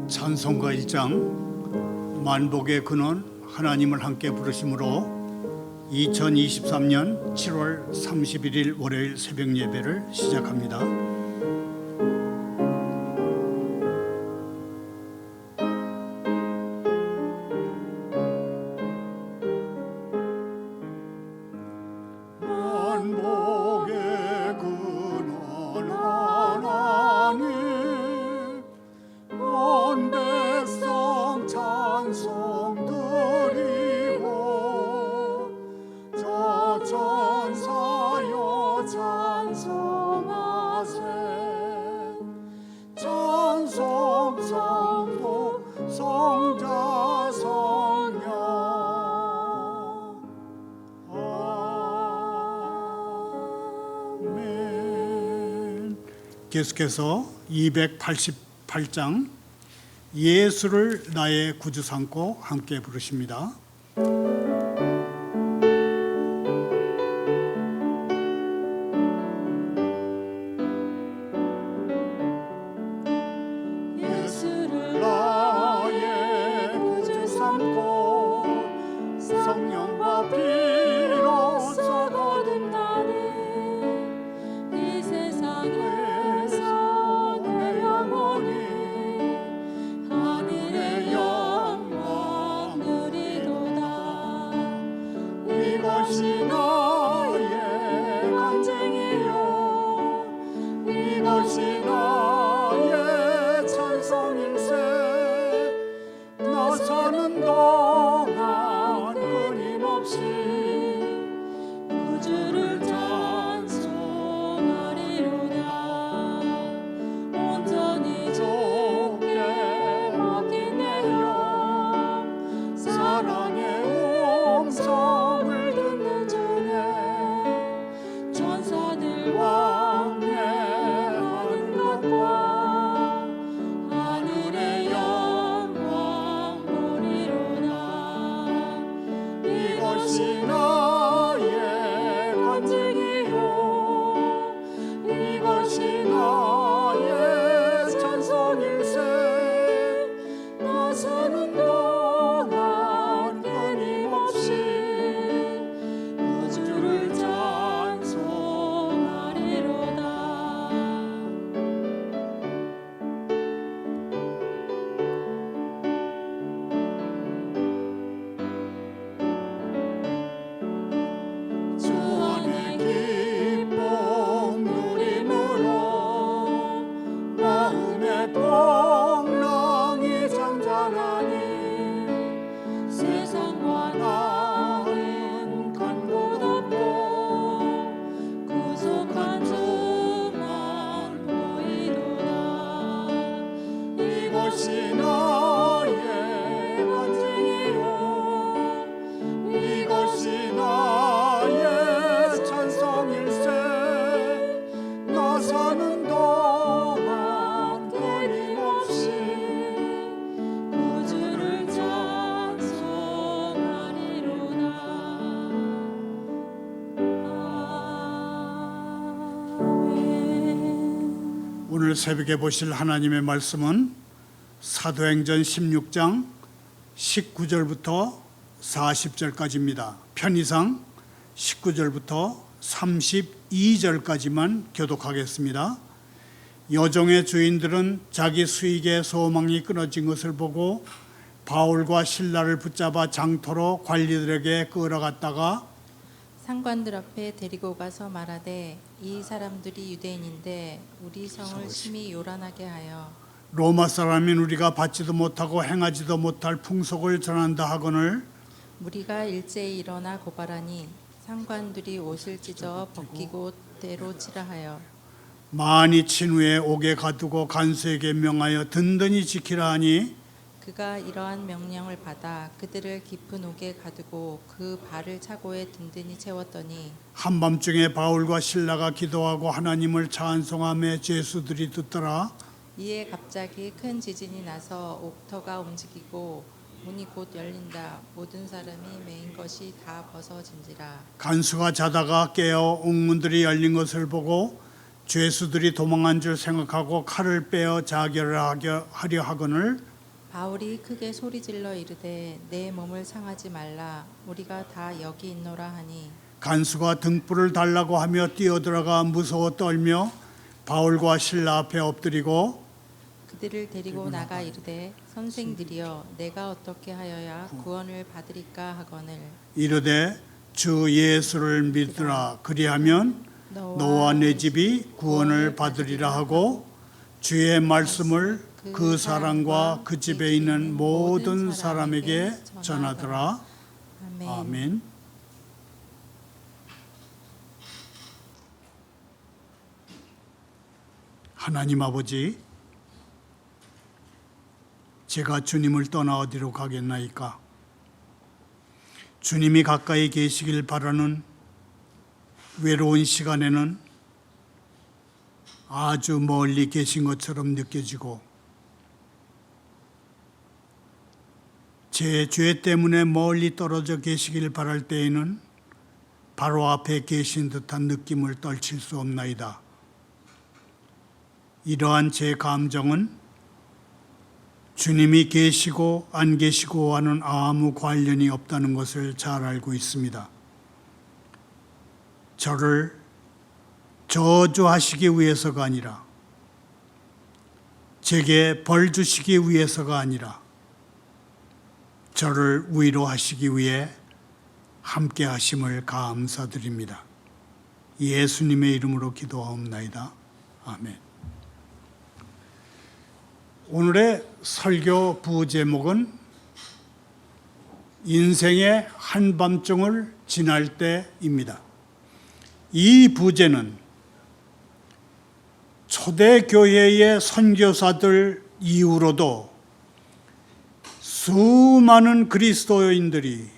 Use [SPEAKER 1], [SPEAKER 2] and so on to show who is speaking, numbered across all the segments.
[SPEAKER 1] 찬송가 1장 만복의 근원 하나님을 함께 부르심으로 2023년 7월 31일 월요일 새벽 예배를 시작합니다. 만복의 근원 하나님 온 백성 찬송 드리고 저 천사여 찬송하세 찬송 성도 성자 성령 아멘. 계속해서 288장 예수를 나의 구주 삼고 함께 부르십니다. 예수를 나의 구주 삼고 성령과 피로써 거듭 나는 이 세상에서 내 영혼이 하늘의 영광 누리로다. 이것이 나의 간증이요 이것이 나의 찬송일세. 나 사는 동안 끊임없이 구주를 찬송하리로다. 온전히 주께 맡긴 내 영 사랑의 음성을 듣는 중에 천사들 왕래하는 것과 하늘의 영광 보리로다. 이것이 나의 간증이요 이것이 나의 찬송일세. 나 사는 동안 끊임없이 구주를 찬송하리로다. 주 안에 기쁨 누림으로 마음의 풍랑이 잠잠하니 세상과 나는 간보답고 구속한 주만 보이도다. 이것이 나의 간증이요 이것이 나의 찬송일세. 나 사는 동안 끊임없이 구주를 찬송하리로다. 아멘. 오늘 새벽에 보실 하나님의 말씀은 사도행전 16장 19절부터 40절까지입니다. 편의상 19절부터 32절까지만 교독하겠습니다. 여종의 주인들은 자기 수익의 소망이 끊어진 것을 보고 바울과 실라를 붙잡아 장터로 관리들에게 끌어갔다가
[SPEAKER 2] 상관들 앞에 데리고 가서 말하되 이 사람들이 유대인인데 우리 성을 심히 요란하게 하여
[SPEAKER 1] 로마 사람인 우리가 받지도 못하고 행하지도 못할 풍속을 전한다 하거늘
[SPEAKER 2] 무리가 일제히 일어나 고발하니 상관들이 옷을 찢어 벗기고 때로 치라 하여
[SPEAKER 1] 많이 친 후에 옥에 가두고 간수에게 명하여 든든히 지키라 하니
[SPEAKER 2] 그가 이러한 명령을 받아 그들을 깊은 옥에 가두고 그 발을 차고에 든든히 채웠더니
[SPEAKER 1] 한밤중에 바울과 실라가 기도하고 하나님을 찬송하며 죄수들이 듣더라.
[SPEAKER 2] 이에 갑자기 큰 지진이 나서 옥터가 움직이고 문이 곧 열린다. 모든 사람이 메인 것이 다 벗어진지라.
[SPEAKER 1] 간수가 자다가 깨어 옥문들이 열린 것을 보고 죄수들이 도망한 줄 생각하고 칼을 빼어 자결하려 하거늘
[SPEAKER 2] 바울이 크게 소리질러 이르되 내 몸을 상하지 말라 우리가 다 여기 있노라 하니
[SPEAKER 1] 간수가 등불을 달라고 하며 뛰어들어가 무서워 떨며 바울과 신라 앞에 엎드리고
[SPEAKER 2] 그들을 데리고 나가 이르되 선생들이여 내가 어떻게 하여야 구원을 받으리까 하거늘
[SPEAKER 1] 이르되 주 예수를 믿으라 그리하면 너와 내 집이 구원을 받으리라 하고 주의 말씀을 그 사람과 그 집에 있는 모든 사람에게 전하더라.
[SPEAKER 2] 아멘.
[SPEAKER 1] 아멘. 하나님 아버지, 제가 주님을 떠나 어디로 가겠나이까? 주님이 가까이 계시길 바라는 외로운 시간에는 아주 멀리 계신 것처럼 느껴지고 제 죄 때문에 멀리 떨어져 계시길 바랄 때에는 바로 앞에 계신 듯한 느낌을 떨칠 수 없나이다. 이러한 제 감정은 주님이 계시고 안 계시고와는 아무 관련이 없다는 것을 잘 알고 있습니다. 저를 저주하시기 위해서가 아니라 제게 벌 주시기 위해서가 아니라 저를 위로하시기 위해 함께 하심을 감사드립니다. 예수님의 이름으로 기도하옵나이다. 아멘. 오늘의 설교 부제목은 인생의 한밤중을 지날 때입니다. 이 부제는 초대교회의 선교사들 이후로도 수많은 그리스도인들이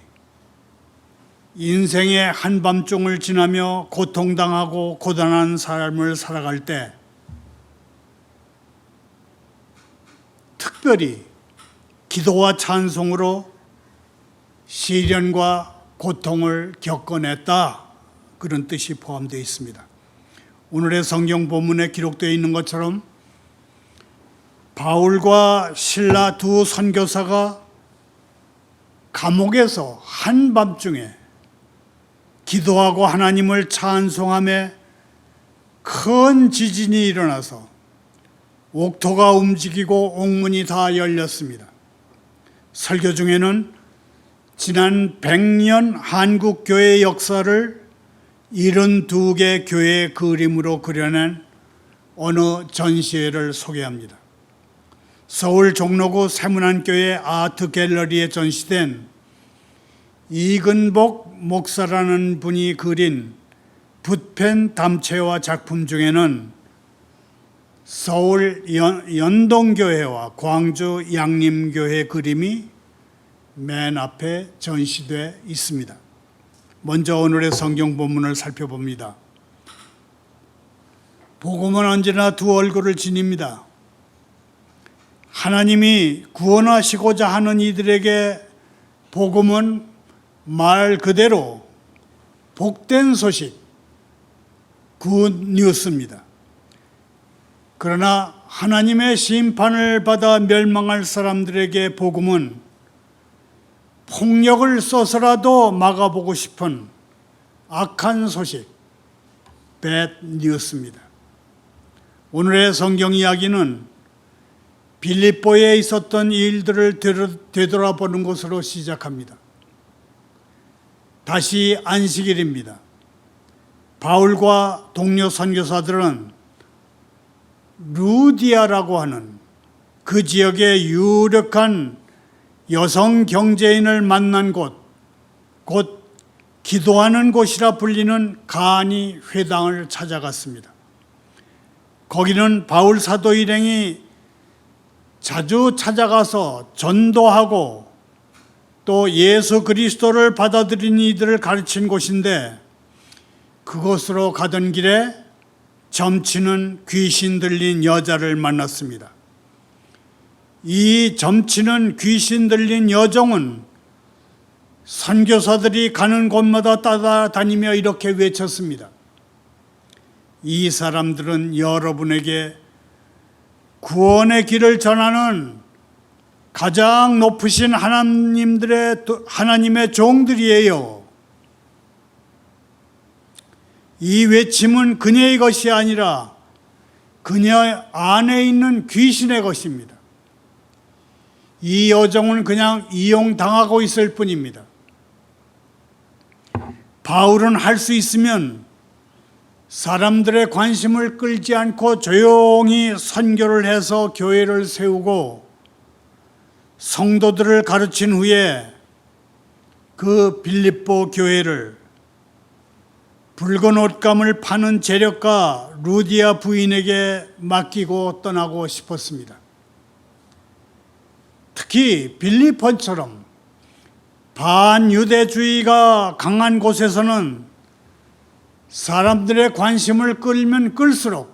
[SPEAKER 1] 인생의 한밤중을 지나며 고통당하고 고단한 삶을 살아갈 때 특별히 기도와 찬송으로 시련과 고통을 겪어냈다, 그런 뜻이 포함되어 있습니다. 오늘의 성경 본문에 기록되어 있는 것처럼 바울과 신라 두 선교사가 감옥에서 한밤중에 기도하고 하나님을 찬송하며 큰 지진이 일어나서 옥토가 움직이고 옥문이 다 열렸습니다. 설교 중에는 지난 100년 한국 교회 역사를 72개 교회 그림으로 그려낸 어느 전시회를 소개합니다. 서울 종로구 세문안교회 아트 갤러리에 전시된 이근복 목사라는 분이 그린 붓펜 담채화 작품 중에는 서울 연동교회와 광주 양림교회 그림이 맨 앞에 전시되어 있습니다. 먼저 오늘의 성경 본문을 살펴봅니다. 복음은 언제나 두 얼굴을 지닙니다. 하나님이 구원하시고자 하는 이들에게 복음은 말 그대로 복된 소식, 굿 뉴스입니다. 그러나 하나님의 심판을 받아 멸망할 사람들에게 복음은 폭력을 써서라도 막아보고 싶은 악한 소식, bad news입니다. 오늘의 성경 이야기는 빌립보에 있었던 일들을 되돌아보는 것으로 시작합니다. 다시 안식일입니다. 바울과 동료 선교사들은 루디아라고 하는 그 지역의 유력한 여성 경제인을 만난 곳, 곧 기도하는 곳이라 불리는 가니 회당을 찾아갔습니다. 거기는 바울 사도 일행이 자주 찾아가서 전도하고 또 예수 그리스도를 받아들인 이들을 가르친 곳인데, 그곳으로 가던 길에 점치는 귀신 들린 여자를 만났습니다. 이 점치는 귀신 들린 여종은 선교사들이 가는 곳마다 따라다니며 이렇게 외쳤습니다. 이 사람들은 여러분에게 구원의 길을 전하는 가장 높으신 하나님의 종들이에요. 이 외침은 그녀의 것이 아니라 그녀 안에 있는 귀신의 것입니다. 이 여종은 그냥 이용당하고 있을 뿐입니다. 바울은 할 수 있으면 사람들의 관심을 끌지 않고 조용히 선교를 해서 교회를 세우고 성도들을 가르친 후에 그 빌립보 교회를 붉은 옷감을 파는 재력가 루디아 부인에게 맡기고 떠나고 싶었습니다. 특히 빌립보처럼 반유대주의가 강한 곳에서는 사람들의 관심을 끌면 끌수록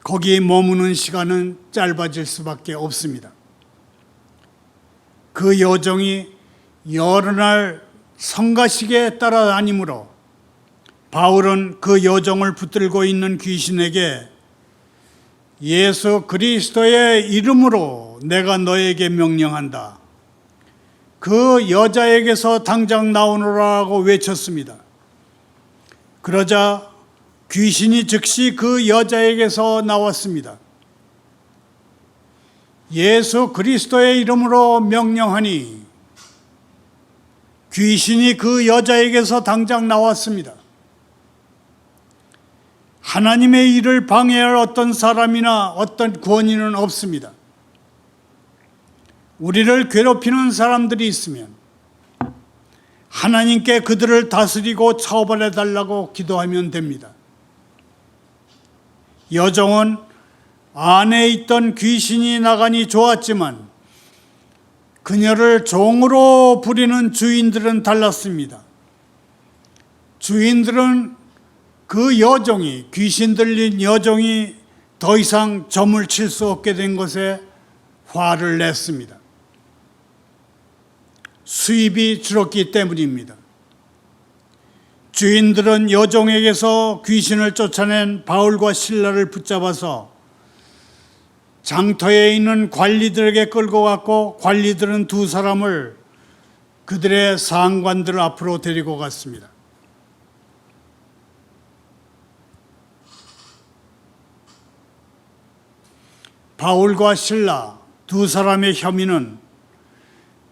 [SPEAKER 1] 거기에 머무는 시간은 짧아질 수밖에 없습니다. 그 여종이 여러 날 성가시게 따라다니므로 바울은 그 여종을 붙들고 있는 귀신에게 예수 그리스도의 이름으로 내가 너에게 명령한다. 그 여자에게서 당장 나오너라고 외쳤습니다. 그러자 귀신이 즉시 그 여자에게서 나왔습니다. 예수 그리스도의 이름으로 명령하니 귀신이 그 여자에게서 당장 나왔습니다. 하나님의 일을 방해할 어떤 사람이나 어떤 권위는 없습니다. 우리를 괴롭히는 사람들이 있으면 하나님께 그들을 다스리고 처벌해 달라고 기도하면 됩니다. 여종은 안에 있던 귀신이 나가니 좋았지만 그녀를 종으로 부리는 주인들은 달랐습니다. 주인들은 그 여종이, 귀신 들린 여종이 더 이상 점을 칠 수 없게 된 것에 화를 냈습니다. 수입이 줄었기 때문입니다. 주인들은 여종에게서 귀신을 쫓아낸 바울과 실라를 붙잡아서 장터에 있는 관리들에게 끌고 갔고 관리들은 두 사람을 그들의 상관들 앞으로 데리고 갔습니다. 바울과 실라 두 사람의 혐의는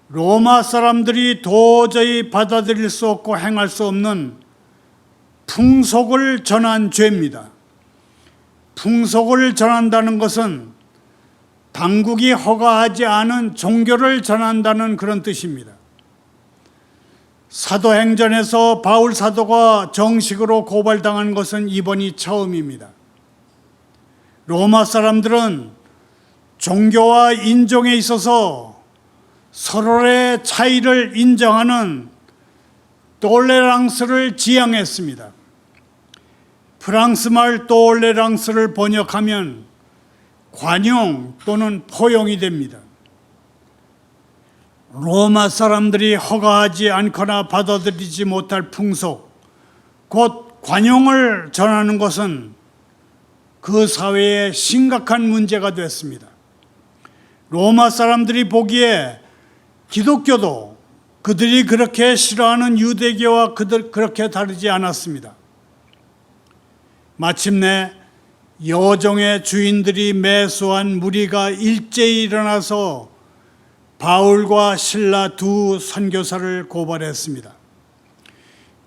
[SPEAKER 1] 로마 사람들이 도저히 받아들일 수 없고 행할 수 없는 풍속을 전한 죄입니다. 풍속을 전한다는 것은 당국이 허가하지 않은 종교를 전한다는 그런 뜻입니다. 사도행전에서 바울 사도가 정식으로 고발당한 것은 이번이 처음입니다. 로마 사람들은 종교와 인종에 있어서 서로의 차이를 인정하는 톨레랑스를 지향했습니다. 프랑스 말 톨레랑스를 번역하면 관용 또는 포용이 됩니다. 로마 사람들이 허가하지 않거나 받아들이지 못할 풍속, 곧 관용을 전하는 것은 그 사회에 심각한 문제가 됐습니다. 로마 사람들이 보기에 기독교도 그들이 그렇게 싫어하는 유대교와 그렇게 다르지 않았습니다. 마침내 여종의 주인들이 매수한 무리가 일제히 일어나서 바울과 실라 두 선교사를 고발했습니다.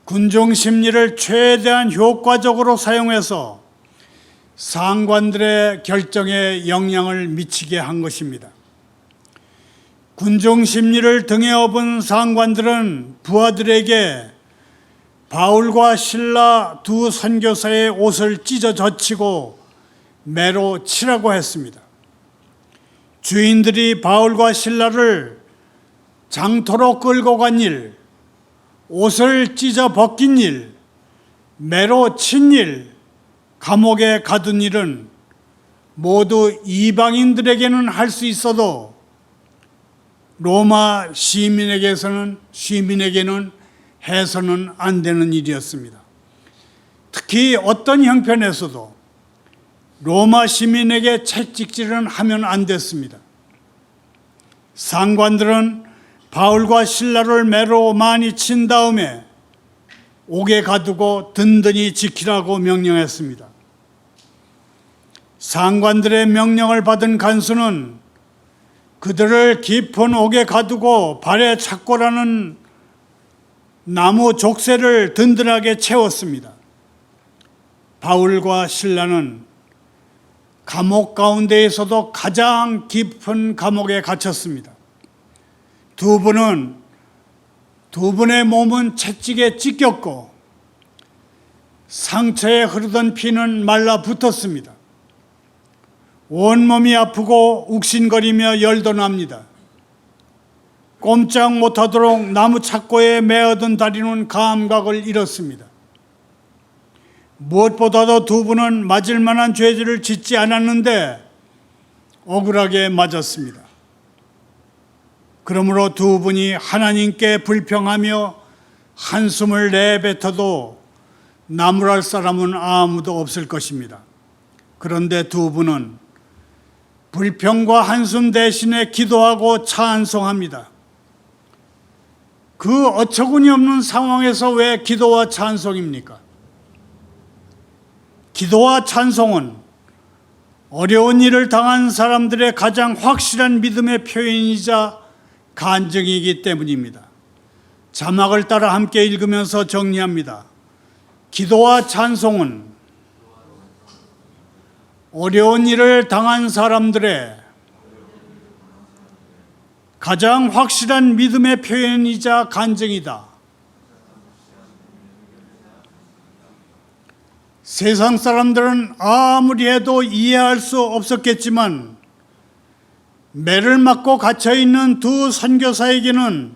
[SPEAKER 1] 군중 심리를 최대한 효과적으로 사용해서 상관들의 결정에 영향을 미치게 한 것입니다. 군중 심리를 등에 업은 상관들은 부하들에게 바울과 실라 두 선교사의 옷을 찢어 젖히고 매로 치라고 했습니다. 주인들이 바울과 실라를 장터로 끌고 간 일, 옷을 찢어 벗긴 일, 매로 친 일, 감옥에 가둔 일은 모두 이방인들에게는 할 수 있어도 로마 시민에게는 해서는 안 되는 일이었습니다. 특히 어떤 형편에서도 로마 시민에게 채찍질은 하면 안 됐습니다. 상관들은 바울과 신라를 매로 많이 친 다음에 옥에 가두고 든든히 지키라고 명령했습니다. 상관들의 명령을 받은 간수는 그들을 깊은 옥에 가두고 발에 착고라는 나무 족쇄를 든든하게 채웠습니다. 바울과 신라는 감옥 가운데에서도 가장 깊은 감옥에 갇혔습니다. 두 분의 몸은 채찍에 찢겼고 상처에 흐르던 피는 말라붙었습니다. 온몸이 아프고 욱신거리며 열도 납니다. 꼼짝 못하도록 나무 착고에 매어든 다리는 감각을 잃었습니다. 무엇보다도 두 분은 맞을 만한 죄를 짓지 않았는데 억울하게 맞았습니다. 그러므로 두 분이 하나님께 불평하며 한숨을 내뱉어도 나무랄 사람은 아무도 없을 것입니다. 그런데 두 분은 불평과 한숨 대신에 기도하고 찬송합니다. 그 어처구니 없는 상황에서 왜 기도와 찬송입니까? 기도와 찬송은 어려운 일을 당한 사람들의 가장 확실한 믿음의 표현이자 간증이기 때문입니다. 자막을 따라 함께 읽으면서 정리합니다. 기도와 찬송은 어려운 일을 당한 사람들의 가장 확실한 믿음의 표현이자 간증이다. 세상 사람들은 아무리 해도 이해할 수 없었겠지만 매를 맞고 갇혀있는 두 선교사에게는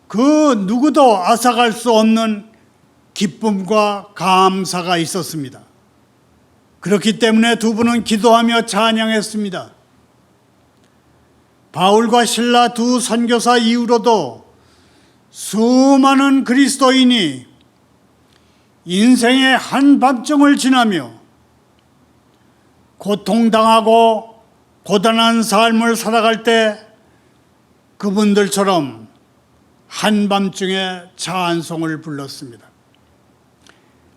[SPEAKER 1] 그 누구도 앗아갈 수 없는 기쁨과 감사가 있었습니다. 그렇기 때문에 두 분은 기도하며 찬양했습니다. 바울과 신라 두 선교사 이후로도 수많은 그리스도인이 인생의 한밤중을 지나며 고통당하고 고단한 삶을 살아갈 때 그분들처럼 한밤중에 찬송을 불렀습니다.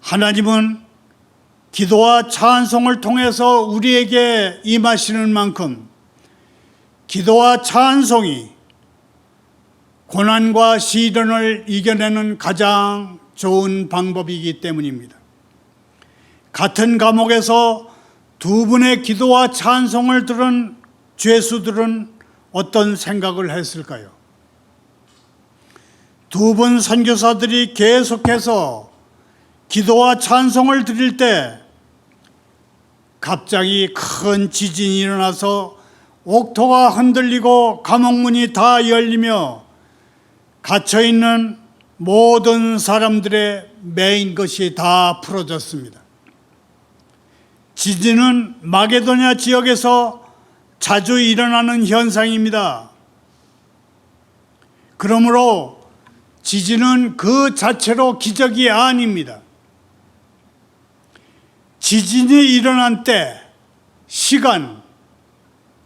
[SPEAKER 1] 하나님은 기도와 찬송을 통해서 우리에게 임하시는 만큼 기도와 찬송이 고난과 시련을 이겨내는 가장 좋은 방법이기 때문입니다. 같은 감옥에서 두 분의 기도와 찬송을 들은 죄수들은 어떤 생각을 했을까요? 두 분 선교사들이 계속해서 기도와 찬송을 드릴 때 갑자기 큰 지진이 일어나서 옥토가 흔들리고 감옥문이 다 열리며 갇혀있는 모든 사람들의 매인 것이 다 풀어졌습니다. 지진은 마게도냐 지역에서 자주 일어나는 현상입니다. 그러므로 지진은 그 자체로 기적이 아닙니다. 지진이 일어난 때, 시간,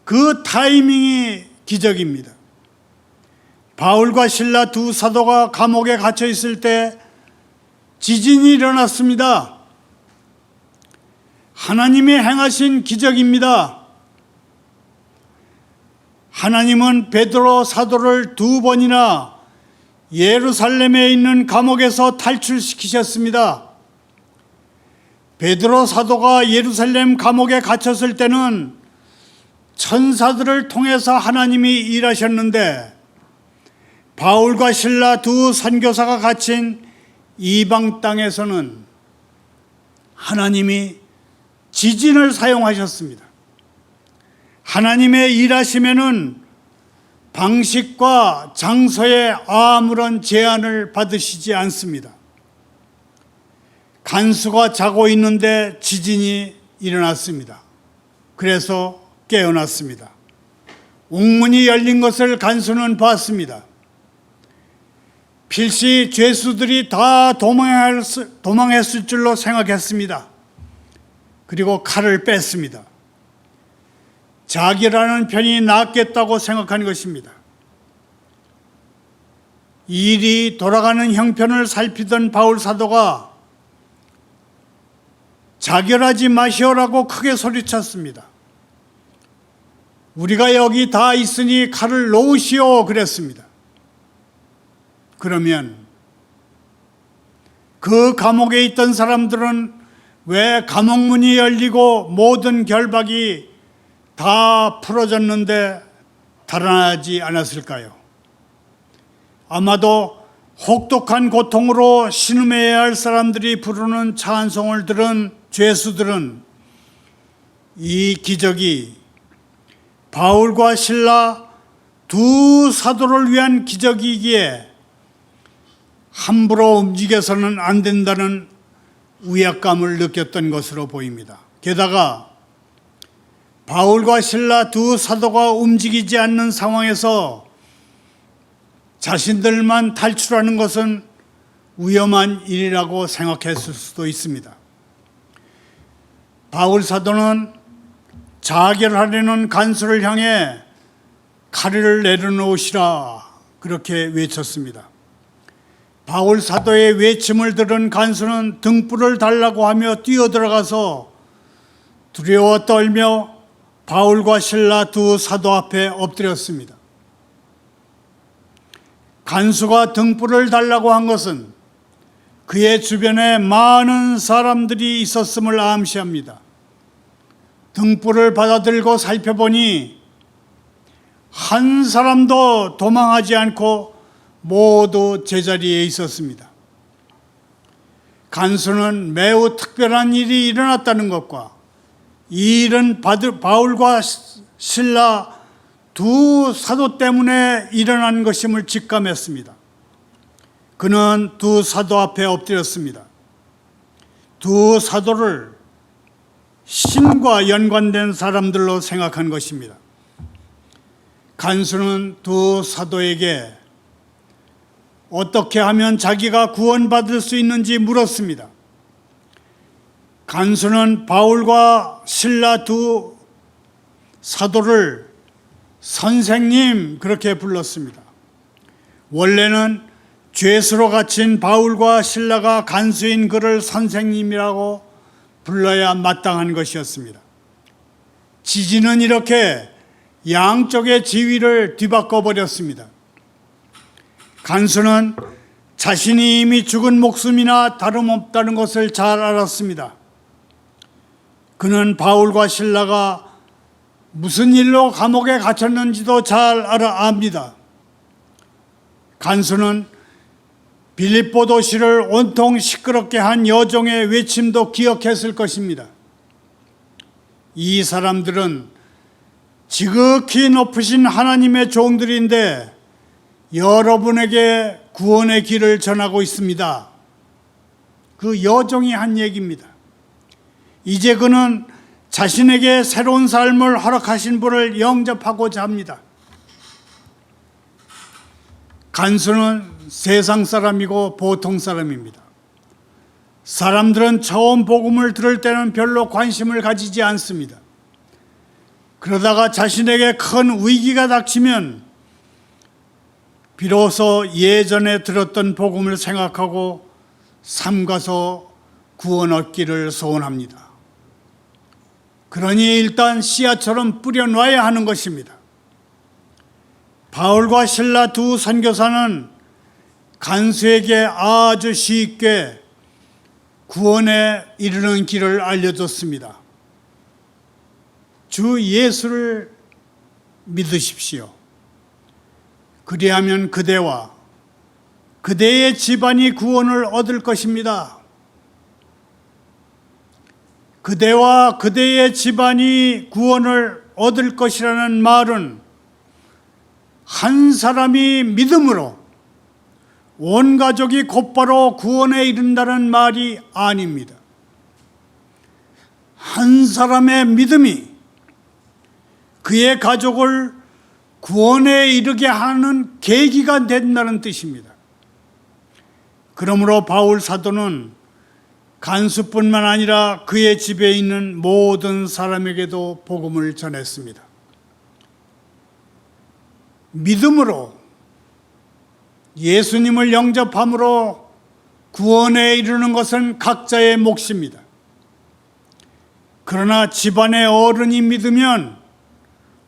[SPEAKER 1] 그 타이밍이 기적입니다. 바울과 신라 두 사도가 감옥에 갇혀 있을 때 지진이 일어났습니다. 하나님이 행하신 기적입니다. 하나님은 베드로 사도를 두 번이나 예루살렘에 있는 감옥에서 탈출시키셨습니다. 베드로 사도가 예루살렘 감옥에 갇혔을 때는 천사들을 통해서 하나님이 일하셨는데 바울과 신라 두 선교사가 갇힌 이방 땅에서는 하나님이 지진을 사용하셨습니다. 하나님의 일하심에는 방식과 장소에 아무런 제한을 받으시지 않습니다. 간수가 자고 있는데 지진이 일어났습니다. 그래서 깨어났습니다. 옥문이 열린 것을 간수는 봤습니다. 필시 죄수들이 다 도망했을 줄로 생각했습니다. 그리고 칼을 뺐습니다. 자결하는 편이 낫겠다고 생각한 것입니다. 일이 돌아가는 형편을 살피던 바울 사도가 자결하지 마시오라고 크게 소리쳤습니다. 우리가 여기 다 있으니 칼을 놓으시오 그랬습니다. 그러면 그 감옥에 있던 사람들은 왜 감옥문이 열리고 모든 결박이 다 풀어졌는데 달아나지 않았을까요? 아마도 혹독한 고통으로 신음해야 할 사람들이 부르는 찬송을 들은 죄수들은 이 기적이 바울과 실라 두 사도를 위한 기적이기에 함부로 움직여서는 안 된다는 위압감을 느꼈던 것으로 보입니다. 게다가 바울과 실라 두 사도가 움직이지 않는 상황에서 자신들만 탈출하는 것은 위험한 일이라고 생각했을 수도 있습니다. 바울 사도는 자결하려는 간수를 향해 칼을 내려놓으시라 그렇게 외쳤습니다. 바울 사도의 외침을 들은 간수는 등불을 달라고 하며 뛰어들어가서 두려워 떨며 바울과 실라 두 사도 앞에 엎드렸습니다. 간수가 등불을 달라고 한 것은 그의 주변에 많은 사람들이 있었음을 암시합니다. 등불을 받아들고 살펴보니 한 사람도 도망하지 않고 모두 제자리에 있었습니다. 간수는 매우 특별한 일이 일어났다는 것과 이 일은 바울과 실라 두 사도 때문에 일어난 것임을 직감했습니다. 그는 두 사도 앞에 엎드렸습니다. 두 사도를 신과 연관된 사람들로 생각한 것입니다. 간수는 두 사도에게 어떻게 하면 자기가 구원받을 수 있는지 물었습니다. 간수는 바울과 실라 두 사도를 선생님 그렇게 불렀습니다. 원래는 죄수로 갇힌 바울과 실라가 간수인 그를 선생님이라고 불러야 마땅한 것이었습니다. 지진은 이렇게 양쪽의 지위를 뒤바꿔 버렸습니다. 간수는 자신이 이미 죽은 목숨이나 다름없다는 것을 잘 알았습니다. 그는 바울과 실라가 무슨 일로 감옥에 갇혔는지도 잘 압니다. 간수는 빌립보 도시를 온통 시끄럽게 한 여종의 외침도 기억했을 것입니다. 이 사람들은 지극히 높으신 하나님의 종들인데 여러분에게 구원의 길을 전하고 있습니다. 그 여종이 한 얘기입니다. 이제 그는 자신에게 새로운 삶을 허락하신 분을 영접하고자 합니다. 간수는 세상 사람이고 보통 사람입니다. 사람들은 처음 복음을 들을 때는 별로 관심을 가지지 않습니다. 그러다가 자신에게 큰 위기가 닥치면 비로소 예전에 들었던 복음을 생각하고 삼가서 구원 얻기를 소원합니다. 그러니 일단 씨앗처럼 뿌려놔야 하는 것입니다. 바울과 실라 두 선교사는 간수에게 아주 쉽게 구원에 이르는 길을 알려줬습니다. 주 예수를 믿으십시오. 그리하면 그대와 그대의 집안이 구원을 얻을 것입니다. 그대와 그대의 집안이 구원을 얻을 것이라는 말은 한 사람이 믿음으로 온 가족이 곧바로 구원에 이른다는 말이 아닙니다. 한 사람의 믿음이 그의 가족을 구원에 이르게 하는 계기가 된다는 뜻입니다. 그러므로 바울 사도는 간수뿐만 아니라 그의 집에 있는 모든 사람에게도 복음을 전했습니다. 믿음으로 예수님을 영접함으로 구원에 이르는 것은 각자의 몫입니다. 그러나 집안의 어른이 믿으면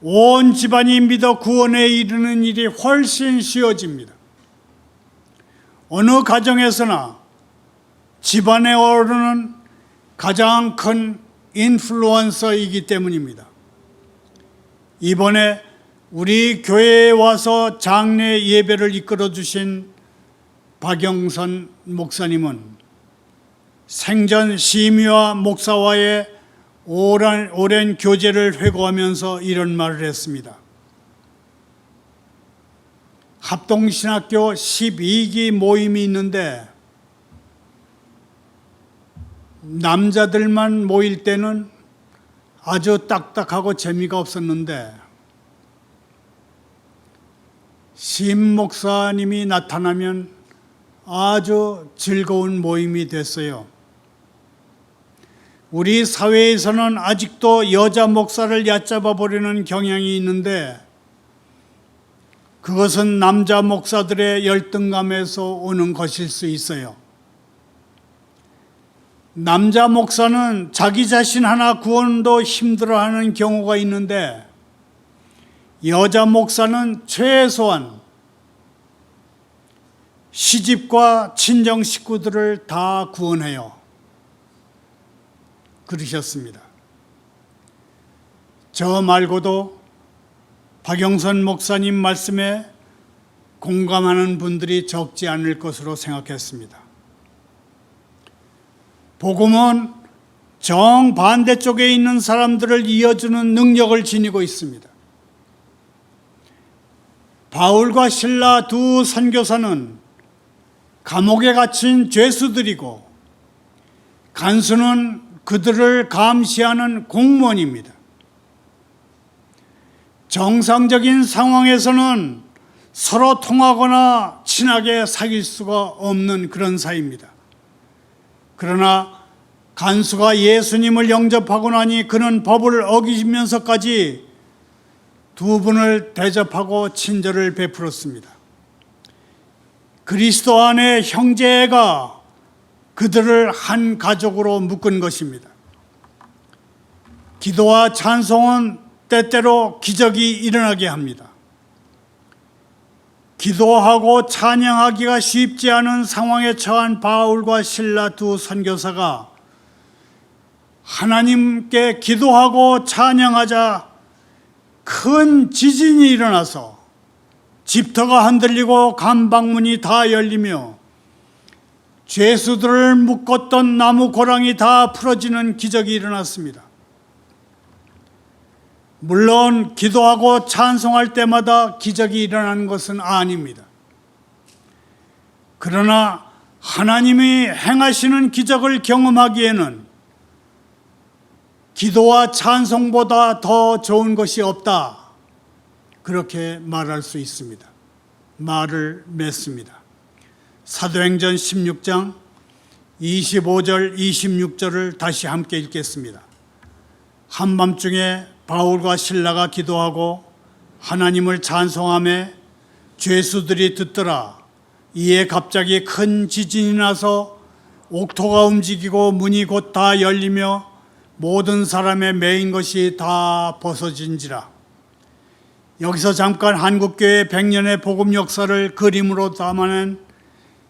[SPEAKER 1] 온 집안이 믿어 구원에 이르는 일이 훨씬 쉬워집니다. 어느 가정에서나 집안의 어른은 가장 큰 인플루언서이기 때문입니다. 이번에 우리 교회에 와서 장례 예배를 이끌어 주신 박영선 목사님은 생전 심의와 목사와의 오랜 교제를 회고하면서 이런 말을 했습니다. 합동신학교 12기 모임이 있는데 남자들만 모일 때는 아주 딱딱하고 재미가 없었는데 심 목사님이 나타나면 아주 즐거운 모임이 됐어요. 우리 사회에서는 아직도 여자 목사를 얕잡아 보려는 경향이 있는데 그것은 남자 목사들의 열등감에서 오는 것일 수 있어요. 남자 목사는 자기 자신 하나 구원도 힘들어하는 경우가 있는데 여자 목사는 최소한 시집과 친정 식구들을 다 구원해요. 그러셨습니다. 저 말고도 박영선 목사님 말씀에 공감하는 분들이 적지 않을 것으로 생각했습니다. 복음은 정반대쪽에 있는 사람들을 이어주는 능력을 지니고 있습니다. 바울과 실라 두 선교사는 감옥에 갇힌 죄수들이고 간수는 그들을 감시하는 공무원입니다. 정상적인 상황에서는 서로 통하거나 친하게 사귈 수가 없는 그런 사이입니다. 그러나 간수가 예수님을 영접하고 나니 그는 법을 어기면서까지 두 분을 대접하고 친절을 베풀었습니다. 그리스도 안에 형제가 그들을 한 가족으로 묶은 것입니다. 기도와 찬송은 때때로 기적이 일어나게 합니다. 기도하고 찬양하기가 쉽지 않은 상황에 처한 바울과 실라 두 선교사가 하나님께 기도하고 찬양하자 큰 지진이 일어나서 집터가 흔들리고 감방문이 다 열리며 죄수들을 묶었던 나무 고랑이 다 풀어지는 기적이 일어났습니다. 물론 기도하고 찬송할 때마다 기적이 일어나는 것은 아닙니다. 그러나 하나님이 행하시는 기적을 경험하기에는 기도와 찬송보다 더 좋은 것이 없다. 그렇게 말할 수 있습니다. 말을 맺습니다. 사도행전 16장 25절 26절을 다시 함께 읽겠습니다. 한밤중에 바울과 실라가 기도하고 하나님을 찬송하며 죄수들이 듣더라. 이에 갑자기 큰 지진이 나서 옥토가 움직이고 문이 곧 다 열리며 모든 사람의 매인 것이 다 벗어진지라. 여기서 잠깐 한국교회 100년의 복음 역사를 그림으로 담아낸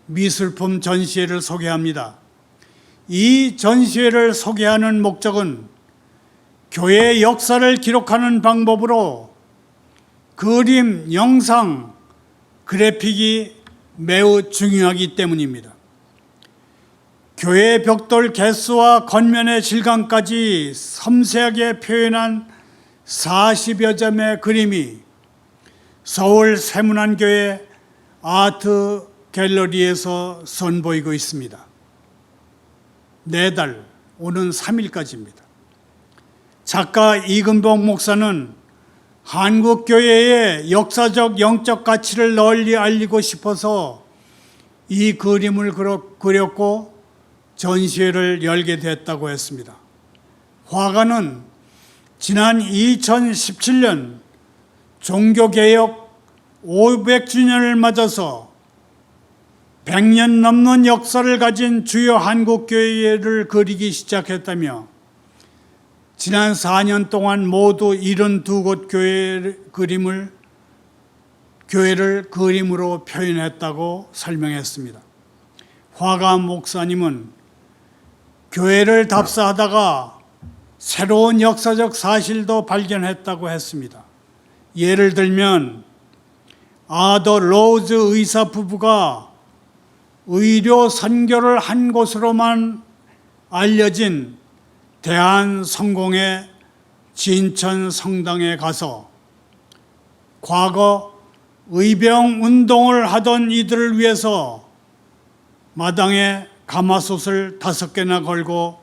[SPEAKER 1] 미술품 전시회를 소개합니다. 이 전시회를 소개하는 목적은 교회의 역사를 기록하는 방법으로 그림, 영상, 그래픽이 매우 중요하기 때문입니다. 교회 벽돌 개수와 겉면의 질감까지 섬세하게 표현한 40여 점의 그림이 서울 세문안교회 아트 갤러리에서 선보이고 있습니다. 내달 오는 3일까지입니다. 작가 이근복 목사는 한국교회의 역사적 영적 가치를 널리 알리고 싶어서 이 그림을 그렸고 전시회를 열게 됐다고 했습니다. 화가는 지난 2017년 종교개혁 500주년을 맞아서 100년 넘는 역사를 가진 주요 한국교회를 그리기 시작했다며 지난 4년 동안 모두 72곳 교회를 그림으로 표현했다고 설명했습니다. 화감 목사님은 교회를 답사하다가 새로운 역사적 사실도 발견했다고 했습니다. 예를 들면 아더 로즈 의사 부부가 의료 선교를 한 곳으로만 알려진 대한성공회 진천 성당에 가서 과거 의병 운동을 하던 이들을 위해서 마당에 가마솥을 5개나 걸고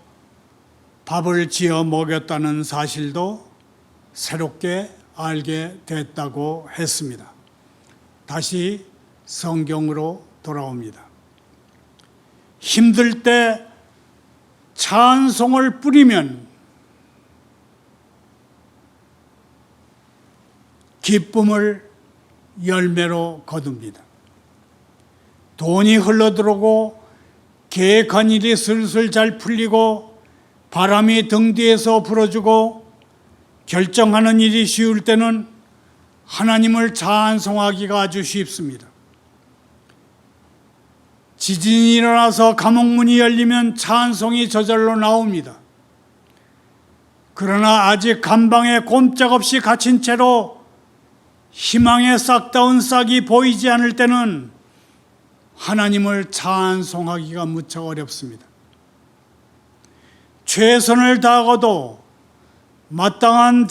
[SPEAKER 1] 밥을 지어 먹였다는 사실도 새롭게 알게 됐다고 했습니다. 다시 성경으로 돌아옵니다. 힘들 때 찬송을 뿌리면 기쁨을 열매로 거둡니다. 돈이 흘러들어오고 계획한 일이 슬슬 잘 풀리고 바람이 등 뒤에서 불어주고 결정하는 일이 쉬울 때는 하나님을 찬송하기가 아주 쉽습니다. 지진이 일어나서 감옥문이 열리면 찬송이 저절로 나옵니다. 그러나 아직 감방에 꼼짝없이 갇힌 채로 희망의 싹 닿은 싹이 보이지 않을 때는 하나님을 찬송하기가 무척 어렵습니다. 최선을 다하고도 마땅한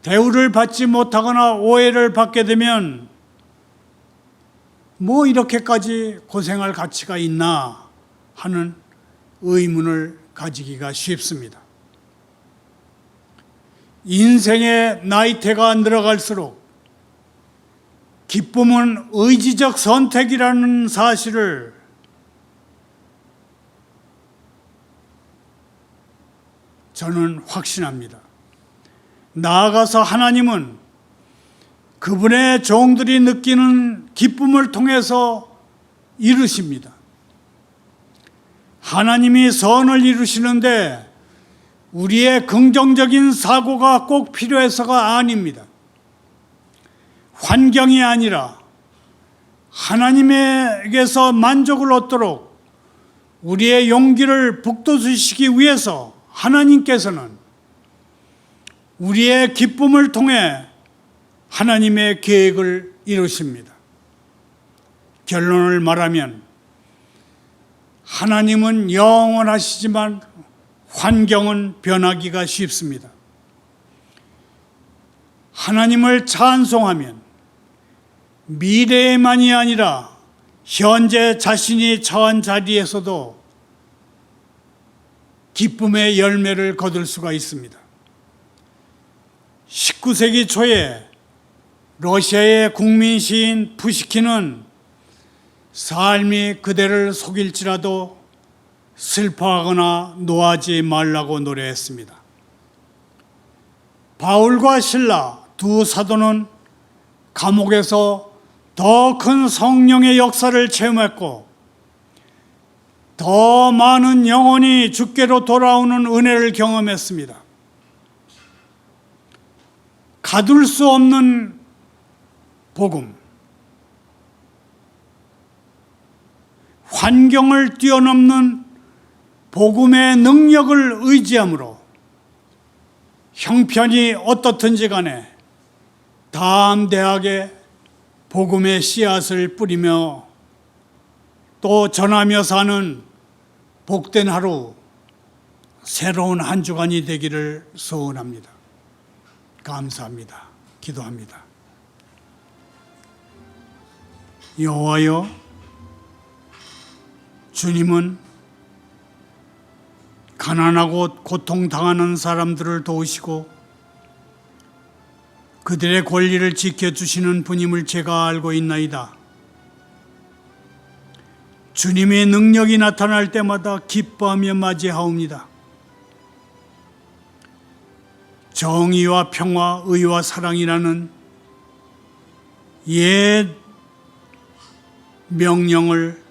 [SPEAKER 1] 대우를 받지 못하거나 오해를 받게 되면 뭐 이렇게까지 고생할 가치가 있나 하는 의문을 가지기가 쉽습니다. 인생의 나이대가 늘어갈수록 기쁨은 의지적 선택이라는 사실을 저는 확신합니다. 나아가서 하나님은 그분의 종들이 느끼는 기쁨을 통해서 이루십니다. 하나님이 선을 이루시는데 우리의 긍정적인 사고가 꼭 필요해서가 아닙니다. 환경이 아니라 하나님에게서 만족을 얻도록 우리의 용기를 북돋으시기 위해서 하나님께서는 우리의 기쁨을 통해 하나님의 계획을 이루십니다. 결론을 말하면 하나님은 영원하시지만 환경은 변하기가 쉽습니다. 하나님을 찬송하면 미래에만이 아니라 현재 자신이 처한 자리에서도 기쁨의 열매를 거둘 수가 있습니다. 19세기 초에 러시아의 국민 시인 푸시킨은 삶이 그대를 속일지라도 슬퍼하거나 노하지 말라고 노래했습니다. 바울과 실라 두 사도는 감옥에서 더 큰 성령의 역사를 체험했고 더 많은 영혼이 주께로 돌아오는 은혜를 경험했습니다. 가둘 수 없는 복음, 환경을 뛰어넘는 복음의 능력을 의지함으로 형편이 어떻든지 간에 담대하게 복음의 씨앗을 뿌리며 또 전하며 사는 복된 하루, 새로운 한 주간이 되기를 소원합니다. 감사합니다. 기도합니다. 여호와여, 주님은 가난하고 고통당하는 사람들을 도우시고 그들의 권리를 지켜주시는 분임을 제가 알고 있나이다. 주님의 능력이 나타날 때마다 기뻐하며 맞이하옵니다. 정의와 평화, 의와 사랑이라는 옛 명령을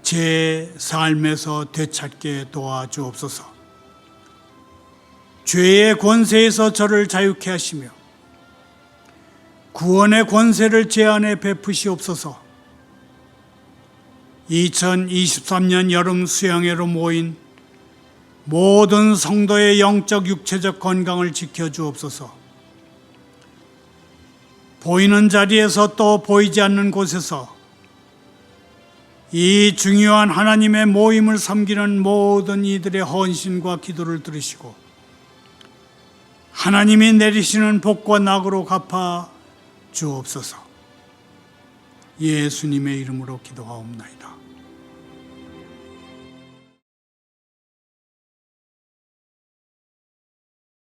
[SPEAKER 1] 제 삶에서 되찾게 도와주옵소서. 죄의 권세에서 저를 자유케 하시며 구원의 권세를 제 안에 베푸시옵소서. 2023년 여름 수양회로 모인 모든 성도의 영적 육체적 건강을 지켜주옵소서. 보이는 자리에서 또 보이지 않는 곳에서 이 중요한 하나님의 모임을 섬기는 모든 이들의 헌신과 기도를 들으시고 하나님이 내리시는 복과 낙으로 갚아 주옵소서. 예수님의 이름으로 기도하옵나이다.